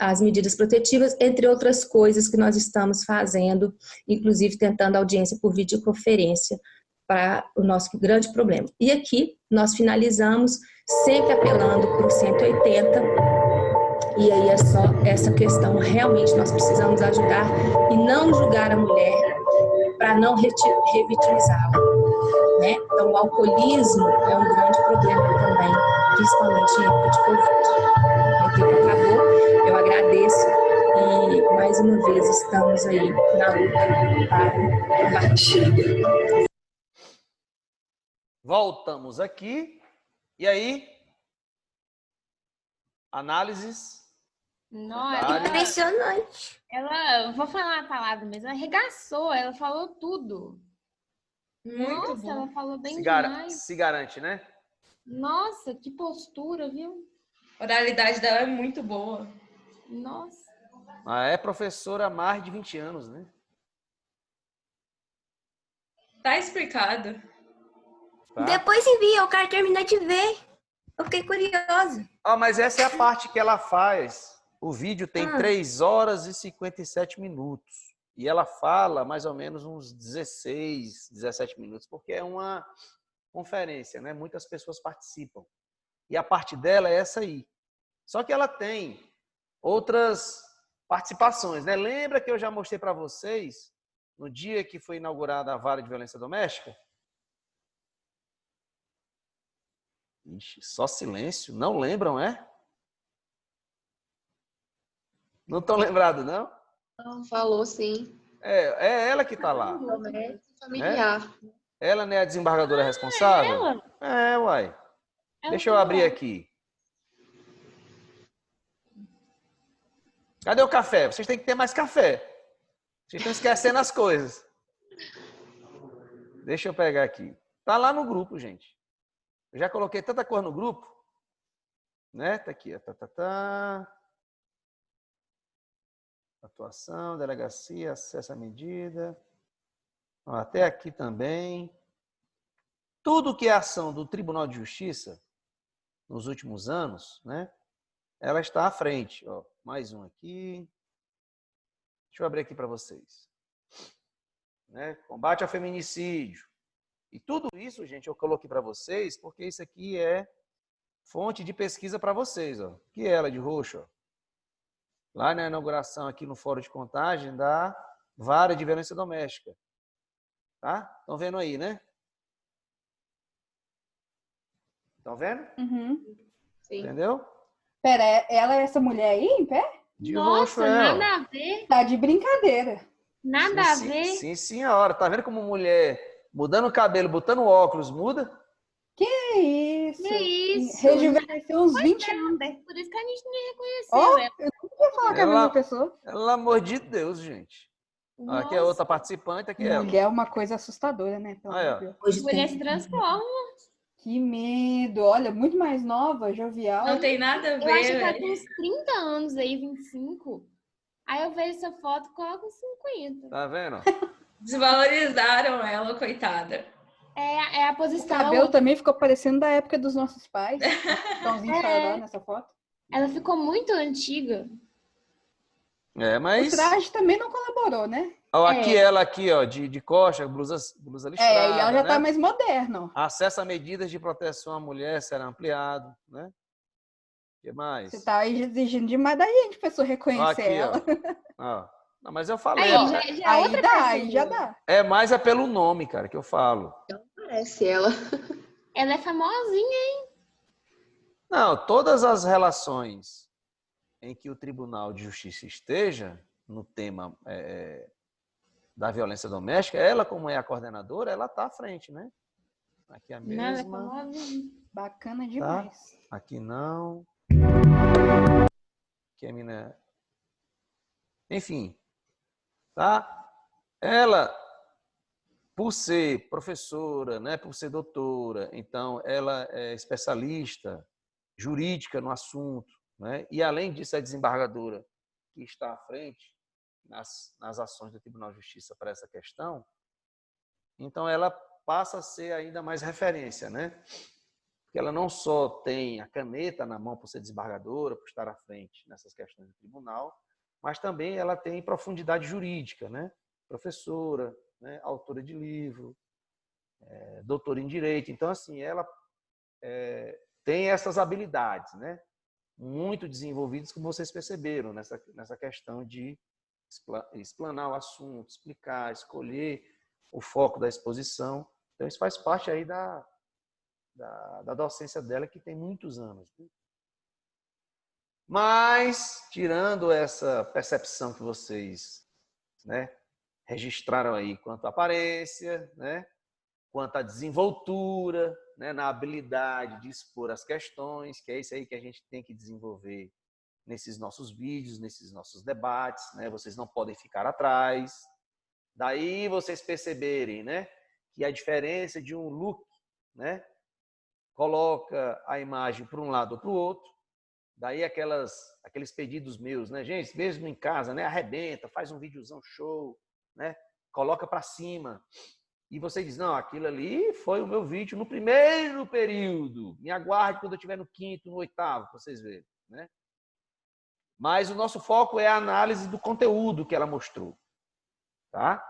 as medidas protetivas, entre outras coisas que nós estamos fazendo, inclusive tentando audiência por videoconferência para o nosso grande problema. E aqui nós finalizamos sempre apelando para o 180, e aí é só essa questão, realmente nós precisamos ajudar e não julgar a mulher para não revitimizá-la, né? Então, o alcoolismo é um grande problema também, principalmente em época de Covid. Meu tempo acabou, eu agradeço e, mais uma vez, estamos aí na luta para combater. Voltamos aqui. E aí? Análises? Não, Impressionante. ela, vou falar a palavra mesmo, ela arregaçou, ela falou tudo. Muito Nossa, bom. ela falou bem Se demais. garante, né? Nossa, que postura, viu? A oralidade dela é muito boa. Nossa. É professora há mais de 20 anos, né? Tá explicado. Tá? Depois envia, eu quero terminar de ver. Eu fiquei curiosa. Mas essa é a parte que ela faz. O vídeo tem 3 horas e 57 minutos. E ela fala mais ou menos uns 16, 17 minutos, porque é uma conferência, né? Muitas pessoas participam. E a parte dela é essa aí. Só que ela tem outras participações, né? Lembra que eu já mostrei para vocês, no dia que foi inaugurada a vara de violência doméstica? Ixi, só silêncio. Não lembram, é? Não estão lembrados, não? Não, falou sim. É ela que está lá. Familiar. Ela não é a desembargadora responsável? Uai. Deixa eu abrir aqui. Cadê o café? Vocês têm que ter mais café. Vocês estão esquecendo as coisas. Deixa eu pegar aqui. Tá lá no grupo, gente. Eu já coloquei tanta coisa no grupo. Né? Tá aqui. Atuação, delegacia, acesso à medida. Até aqui também. Tudo que é ação do Tribunal de Justiça nos últimos anos, né? Ela está à frente. Ó, mais um aqui. Deixa eu abrir aqui para vocês. Né? Combate ao feminicídio. E tudo isso, gente, eu coloquei para vocês, porque isso aqui é fonte de pesquisa para vocês. Ó. Que é ela de roxo. Ó. Lá na inauguração, aqui no Fórum de Contagem, da Vara de Violência Doméstica. Tá? Estão vendo aí, né? Estão vendo? Uhum. Sim. Entendeu? Pera, ela é essa mulher aí em pé? De Nossa, roxo é. nada a ver. Tá de brincadeira. Nada a Sim, ver. sim, senhora. Tá vendo como mulher mudando o cabelo, botando óculos, muda? Que isso? Que isso? Rejuvenesceu uns 20 anos. Por isso que a gente nem reconheceu Ó, ela. eu não podia falar que é a mesma pessoa. Pelo amor de Deus, gente. Aqui é Nossa, outra participante, aqui é ela. Mulher é uma coisa assustadora, né? Pelo Aí, amor ó. de Deus. Hoje mulher tem. se transforma. Que medo. Olha, muito mais nova, jovial. Não tem nada a Eu acho que ver, ela velho. tem uns 30 anos aí, 25. Aí eu vejo essa foto e coloco 50. Tá vendo? Desvalorizaram ela, coitada. É a O posição. cabelo também ficou parecendo da época dos nossos pais. Estãozinho lá nessa foto. Ela ficou muito antiga. É, O mas... traje também não colaborou, né? Ó, aqui ela aqui, ó, de coxa, blusa listrada, E ela já né? tá mais moderna. Ó. Acesso a medidas de proteção à mulher será ampliado, né? O que mais? Você tá aí exigindo demais da gente, pessoa Ó, reconhecer aqui, ela. ó. Não, mas eu falei, Aí ó, já é Aí outra dá, pessoa. aí já dá. é mais pelo nome, cara, que eu falo. Parece ela. Ela é famosinha. Não, todas as relações em que o Tribunal de Justiça esteja no tema da violência doméstica, ela, como é a coordenadora, ela está à frente, né? Aqui é a Não, ela é mesma. famosa. Bacana demais. Aqui não. Aqui é a mina. Enfim, tá? Ela, por ser professora, né, por ser doutora, então ela é especialista jurídica no assunto, né? E além disso é desembargadora que está à frente nas ações do Tribunal de Justiça para essa questão. Então ela passa a ser ainda mais referência, né? Porque ela não só tem a caneta na mão por ser desembargadora, por estar à frente nessas questões do tribunal, mas também ela tem profundidade jurídica, né? Professora, né? Autora de livro, doutora em direito. Então, assim, ela tem essas habilidades, né? Muito desenvolvidas, como vocês perceberam, nessa questão de explanar o assunto, explicar, escolher o foco da exposição. Então, isso faz parte aí da docência dela, que tem muitos anos. Mas, tirando essa percepção que vocês, né, registraram aí quanto à aparência, né, quanto à desenvoltura, né, na habilidade de expor as questões, que é isso aí que a gente tem que desenvolver nesses nossos vídeos, nesses nossos debates, né? Vocês não podem ficar atrás. Daí vocês perceberem, né, que a diferença de um look, né, coloca a imagem para um lado ou para o outro. Daí aqueles pedidos meus, né, gente, mesmo em casa, né, arrebenta, faz um videozão show, né, coloca para cima. E você diz, não, aquilo ali foi o meu vídeo no primeiro período. Me aguarde quando eu estiver no quinto, no oitavo, para vocês verem, né? Mas o nosso foco é a análise do conteúdo que ela mostrou, tá?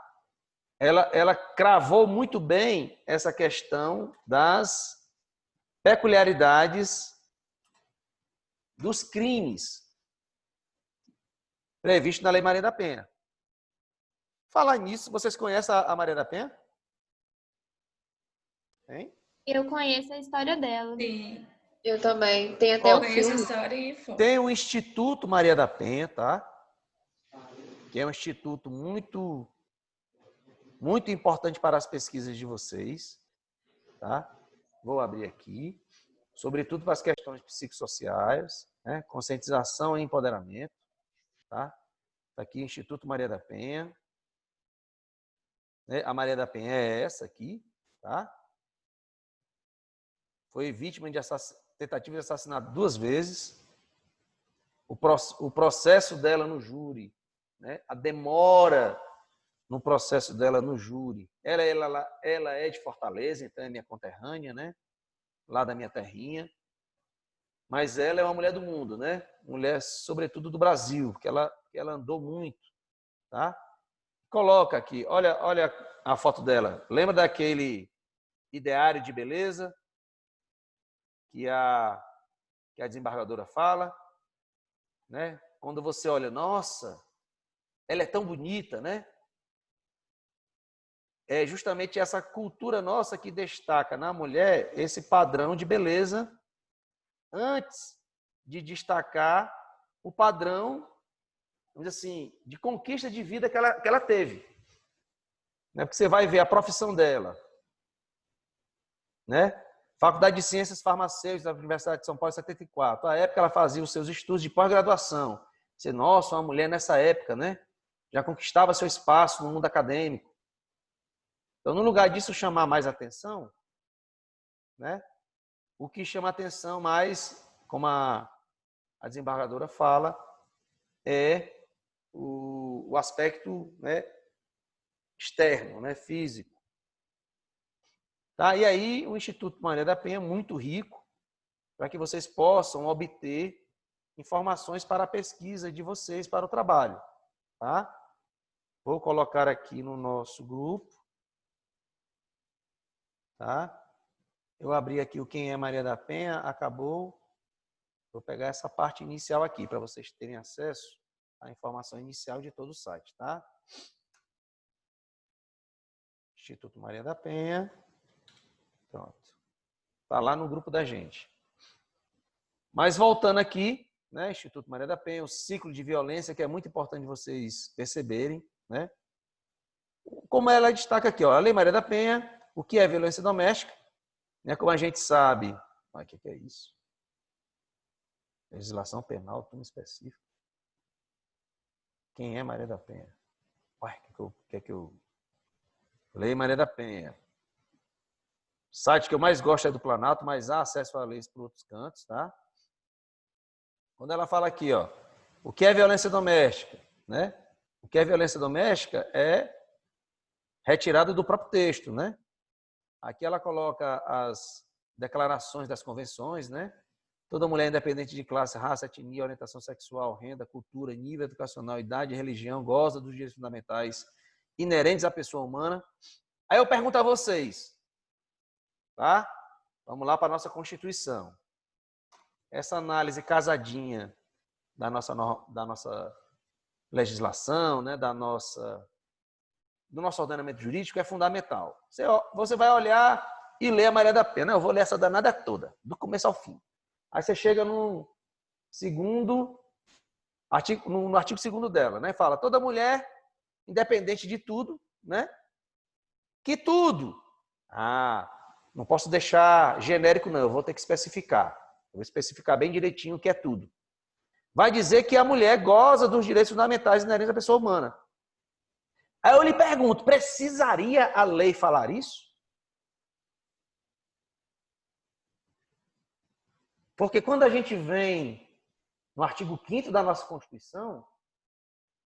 Ela cravou muito bem essa questão das peculiaridades dos crimes previstos na Lei Maria da Penha. Falar nisso, vocês conhecem a Maria da Penha? Hein? Eu conheço a história dela. Sim. Eu também. Tem até um filme. Tem o Instituto Maria da Penha, tá? Que é um instituto muito importante para as pesquisas de vocês, tá? Vou abrir aqui. Sobretudo para as questões psicossociais, né? Conscientização e empoderamento, tá? Tá aqui, Instituto Maria da Penha. A Maria da Penha é essa aqui, tá? Foi vítima de tentativa de assassinato 2 vezes. O processo dela no júri, né? A demora no processo dela no júri. Ela é de Fortaleza, então é minha conterrânea, né? Lá da minha terrinha. Mas ela é uma mulher do mundo, né? Mulher, sobretudo, do Brasil, porque ela andou muito, tá? Coloca aqui, olha a foto dela. Lembra daquele ideário de beleza que a desembargadora fala, né? Quando você olha, nossa, ela é tão bonita, né? É justamente essa cultura nossa que destaca na mulher esse padrão de beleza antes de destacar o padrão, vamos dizer assim, de conquista de vida que ela teve. Né? Porque você vai ver a profissão dela, né? Faculdade de Ciências Farmacêuticas da Universidade de São Paulo, em 74. Na época, ela fazia os seus estudos de pós-graduação. Você, nossa, uma mulher nessa época, né? Já conquistava seu espaço no mundo acadêmico. Então, no lugar disso chamar mais atenção, né? O que chama atenção mais, como a desembargadora fala, é o aspecto, né, externo, né, físico. Tá? E aí, o Instituto Maria da Penha é muito rico para que vocês possam obter informações para a pesquisa de vocês, para o trabalho. Tá? Vou colocar aqui no nosso grupo. Tá? Eu abri aqui o Quem é Maria da Penha, acabou. Vou pegar essa parte inicial aqui, para vocês terem acesso à informação inicial de todo o site. Tá? Instituto Maria da Penha. Pronto. Está lá no grupo da gente. Mas voltando aqui, né, Instituto Maria da Penha, o ciclo de violência, que é muito importante vocês perceberem, né? Como ela destaca aqui, ó, a Lei Maria da Penha, o que é violência doméstica, Né? Como a gente sabe... O que é isso? Legislação penal, turma específica. Quem é Maria da Penha? Ué, quer que eu... Lei Maria da Penha. O site que eu mais gosto é do Planalto, mas há acesso a leis por outros cantos, tá? Quando ela fala aqui, ó, o que é violência doméstica, né? O que é violência doméstica é retirado do próprio texto, né? Aqui ela coloca as declarações das convenções, né? Toda mulher, independente de classe, raça, etnia, orientação sexual, renda, cultura, nível educacional, idade e religião, goza dos direitos fundamentais inerentes à pessoa humana. Aí eu pergunto a vocês, tá? Vamos lá para a nossa Constituição. Essa análise casadinha da nossa legislação, né? do nosso ordenamento jurídico é fundamental. Você vai olhar e ler a Maria da Penha. Eu vou ler essa danada toda, do começo ao fim. Aí você chega no artigo 2º dela, né? Fala, toda mulher, independente de tudo, né? Que tudo. Não posso deixar genérico, não. Eu vou ter que especificar. Eu vou especificar bem direitinho o que é tudo. Vai dizer que a mulher goza dos direitos fundamentais inerentes à pessoa humana. Aí eu lhe pergunto, precisaria a lei falar isso? Porque quando a gente vem no artigo 5º da nossa Constituição,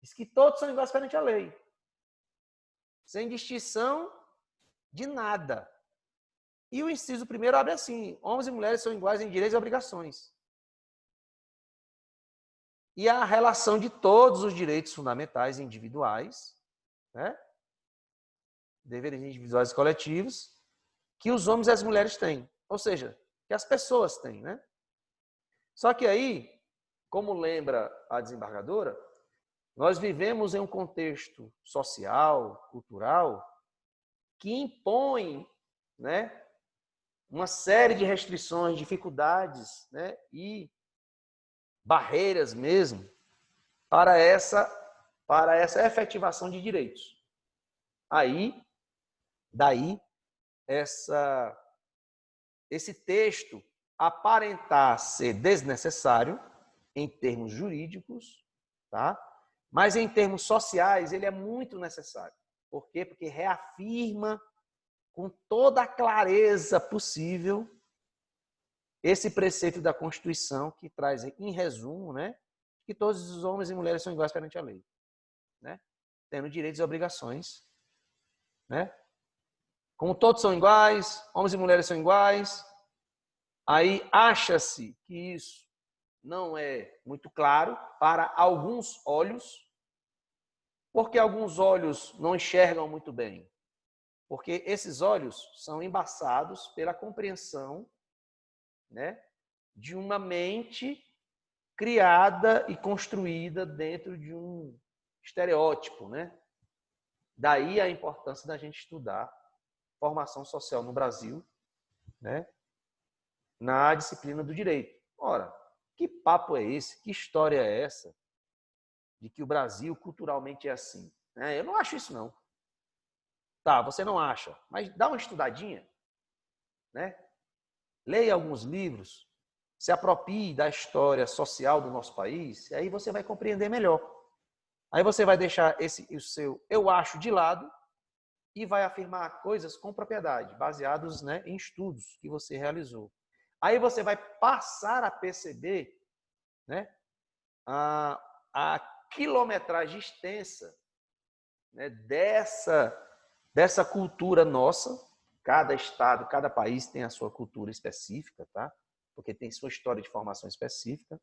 diz que todos são iguais perante a lei. Sem distinção de nada. E o inciso 1º abre assim, homens e mulheres são iguais em direitos e obrigações. E a relação de todos os direitos fundamentais individuais, né? Deveres individuais e coletivos, que os homens e as mulheres têm. Ou seja, que as pessoas têm, né? Só que aí, como lembra a desembargadora, nós vivemos em um contexto social, cultural, que impõe, né, uma série de restrições, dificuldades, né, e barreiras mesmo para essa efetivação de direitos. Daí, esse texto aparentar ser desnecessário em termos jurídicos, tá? Mas em termos sociais ele é muito necessário. Por quê? Porque reafirma com toda a clareza possível esse preceito da Constituição que traz, em resumo, né, que todos os homens e mulheres são iguais perante a lei, né? Tendo direitos e obrigações, né? Como todos são iguais, homens e mulheres são iguais, aí acha-se que isso não é muito claro para alguns olhos, porque alguns olhos não enxergam muito bem. Porque esses olhos são embaçados pela compreensão, né, de uma mente criada e construída dentro de um estereótipo, né? Daí a importância da gente estudar formação social no Brasil, né, na disciplina do direito. Ora, que papo é esse? Que história é essa de que o Brasil culturalmente é assim? Eu não acho isso, não. Tá, você não acha, mas dá uma estudadinha, né? Leia alguns livros, se aproprie da história social do nosso país, e aí você vai compreender melhor. Aí você vai deixar o seu eu acho de lado e vai afirmar coisas com propriedade, baseados, né, em estudos que você realizou. Aí você vai passar a perceber, né, a quilometragem extensa, né, dessa cultura nossa. Cada estado, cada país tem a sua cultura específica, tá? Porque tem sua história de formação específica.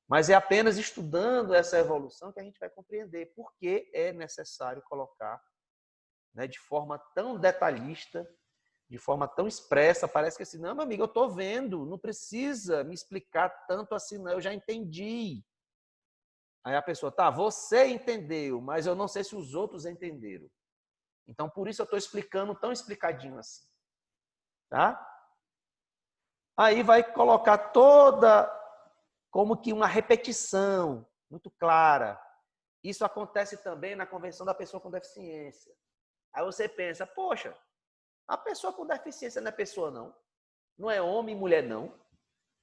Mas é apenas estudando essa evolução que a gente vai compreender por que é necessário colocar, né, de forma tão detalhista, de forma tão expressa. Parece que assim, não, meu amigo, eu estou vendo, não precisa me explicar tanto assim, não, eu já entendi. Aí a pessoa, tá, você entendeu, mas eu não sei se os outros entenderam. Então, por isso eu estou explicando tão explicadinho assim. Tá? Aí vai colocar toda como que uma repetição muito clara. Isso acontece também na Convenção da Pessoa com Deficiência. Aí você pensa, poxa, a pessoa com deficiência não é pessoa, não. não é homem e mulher, não.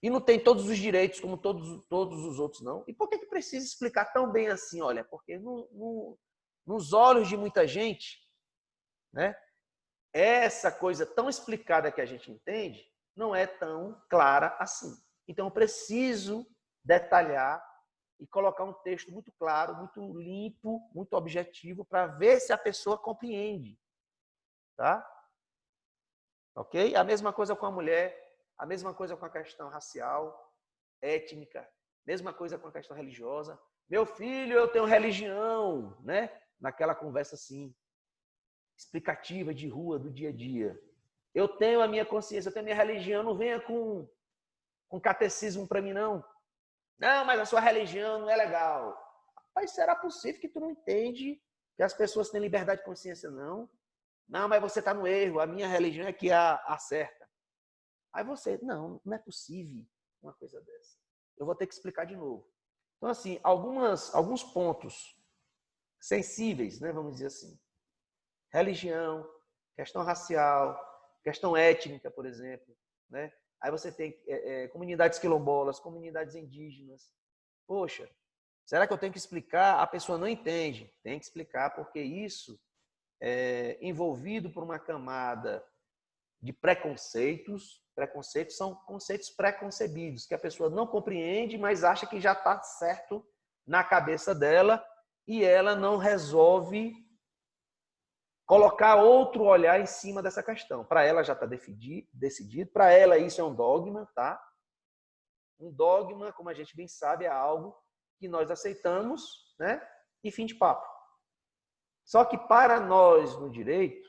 E não tem todos os direitos como todos os outros, não. E por que precisa explicar tão bem assim? Olha, porque nos olhos de muita gente, né, essa coisa tão explicada que a gente entende não é tão clara assim. Então, eu preciso detalhar e colocar um texto muito claro, muito limpo, muito objetivo, para ver se a pessoa compreende. Tá? Ok? A mesma coisa com a mulher, a mesma coisa com a questão racial, étnica, mesma coisa com a questão religiosa. Meu filho, eu tenho religião, né? Naquela conversa assim, explicativa de rua, do dia a dia. Eu tenho a minha consciência, eu tenho a minha religião, não venha com catecismo para mim, não. Não, mas a sua religião não é legal. Mas será possível que tu não entende que as pessoas têm liberdade de consciência, não? Não, mas você está no erro, a minha religião é que a certa. Aí você, não é possível uma coisa dessa. Eu vou ter que explicar de novo. Então, assim, alguns pontos sensíveis, né, vamos dizer assim. Religião, questão racial, questão étnica, por exemplo, né? Aí você tem comunidades quilombolas, comunidades indígenas. Poxa, será que eu tenho que explicar? A pessoa não entende. Tem que explicar, porque isso é envolvido por uma camada de preconceitos. Preconceitos são conceitos preconcebidos, que a pessoa não compreende, mas acha que já está certo na cabeça dela e ela não resolve colocar outro olhar em cima dessa questão. Para ela já está decidido, para ela isso é um dogma, tá? Um dogma, como a gente bem sabe, é algo que nós aceitamos, né? E fim de papo. Só que para nós no direito,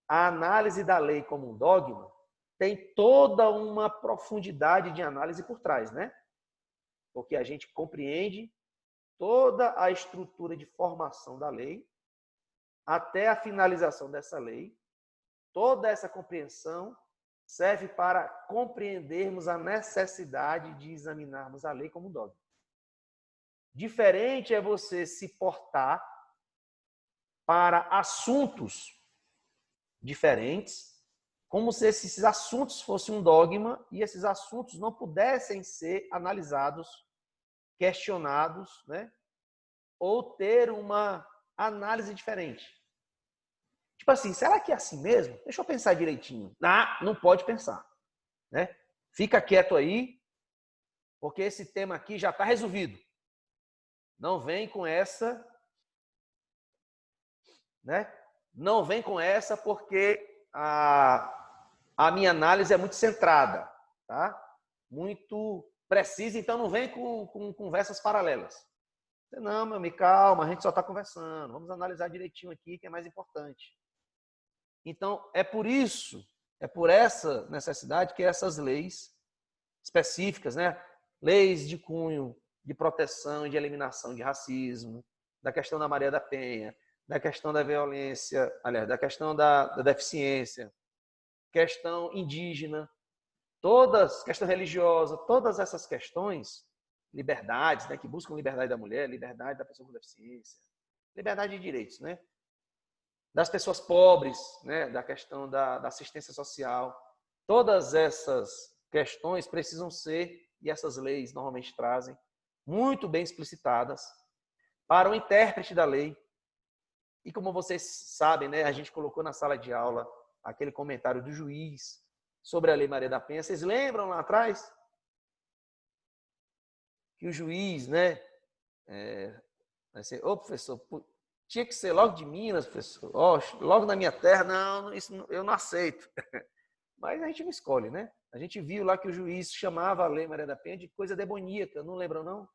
a análise da lei como um dogma tem toda uma profundidade de análise por trás, né? Porque a gente compreende toda a estrutura de formação da lei até a finalização dessa lei. Toda essa compreensão serve para compreendermos a necessidade de examinarmos a lei como um dogma. Diferente é você se portar para assuntos diferentes, como se esses assuntos fossem um dogma e esses assuntos não pudessem ser analisados, questionados, né? Ou ter uma análise diferente. Tipo assim, será que é assim mesmo? Deixa eu pensar direitinho. Não pode pensar, né? Fica quieto aí, porque esse tema aqui já está resolvido. Não vem com essa, né? Não vem com essa porque a minha análise é muito centrada, tá? Muito precisa, então não vem com conversas paralelas. Não, meu amigo, calma, a gente só está conversando. Vamos analisar direitinho aqui, que é mais importante. Então, é por isso, é por essa necessidade que essas leis específicas, né? Leis de cunho de proteção e de eliminação de racismo, da questão da Maria da Penha, da questão da violência, aliás, da questão da deficiência, questão indígena, questão religiosa, todas essas questões, liberdades, né, que buscam liberdade da mulher, liberdade da pessoa com deficiência, liberdade de direitos, né? Das pessoas pobres, né, da questão da assistência social. Todas essas questões precisam ser, e essas leis normalmente trazem, muito bem explicitadas para o intérprete da lei. E como vocês sabem, né, a gente colocou na sala de aula aquele comentário do juiz sobre a Lei Maria da Penha. Vocês lembram lá atrás? Que o juiz, né, ô professor, tinha que ser logo de Minas, professor. Logo na minha terra, não, isso eu não aceito. Mas a gente não escolhe, né? A gente viu lá que o juiz chamava a Lei Maria da Penha de coisa demoníaca, não lembram, não?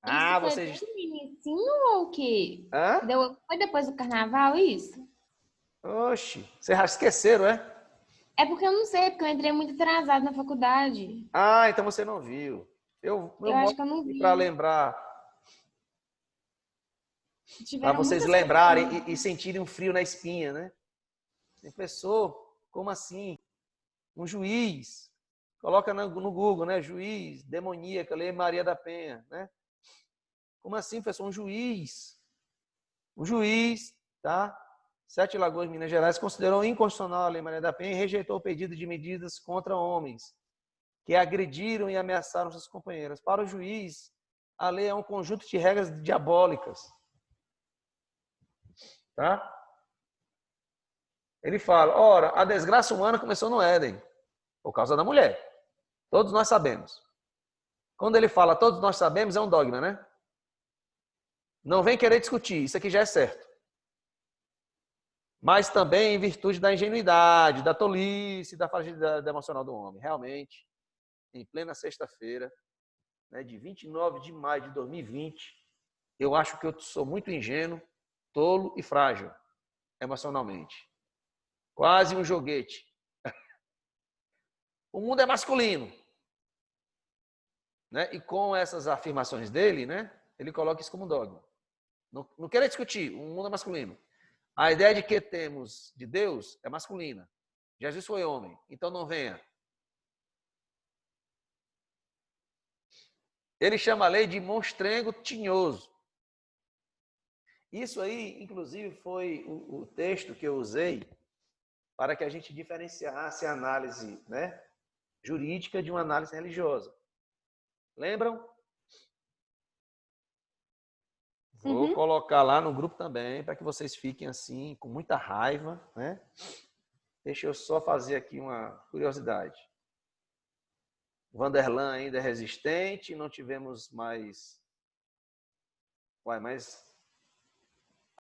Isso foi vocês... no inicinho ou o quê? Hã? Foi depois do carnaval, isso? Oxe, vocês já esqueceram, é? É porque eu não sei, porque eu entrei muito atrasado na faculdade. Então você não viu. Eu acho que eu não vi. Para lembrar, para vocês muitas lembrarem e sentirem um frio na espinha, né? Professor, como assim? Um juiz, coloca no Google, né? Juiz, demoníaca, Lei Maria da Penha, né? Como assim, professor? Um juiz, tá? Sete Lagoas, Minas Gerais, considerou inconstitucional a Lei Maria da Penha e rejeitou o pedido de medidas contra homens que agrediram e ameaçaram suas companheiras. Para o juiz, a lei é um conjunto de regras diabólicas. Tá? Ele fala, ora, a desgraça humana começou no Éden, por causa da mulher. Todos nós sabemos. Quando ele fala todos nós sabemos, é um dogma, né? Não vem querer discutir, isso aqui já é certo. Mas também em virtude da ingenuidade, da tolice, da fragilidade emocional do homem. Realmente, em plena sexta-feira, né, de 29 de maio de 2020, eu acho que eu sou muito ingênuo, tolo e frágil emocionalmente. Quase um joguete. O mundo é masculino. Né? E com essas afirmações dele, né, ele coloca isso como dogma. Não quero discutir, o mundo é masculino. A ideia de que temos de Deus é masculina. Jesus foi homem, então não venha. Ele chama a lei de monstrengo tinhoso. Isso aí, inclusive, foi o texto que eu usei para que a gente diferenciasse a análise, né, jurídica de uma análise religiosa. Lembram? Vou colocar lá no grupo também, para que vocês fiquem assim, com muita raiva, né? Deixa eu só fazer aqui uma curiosidade. Vanderlan ainda é resistente, não tivemos mais... Uai, mas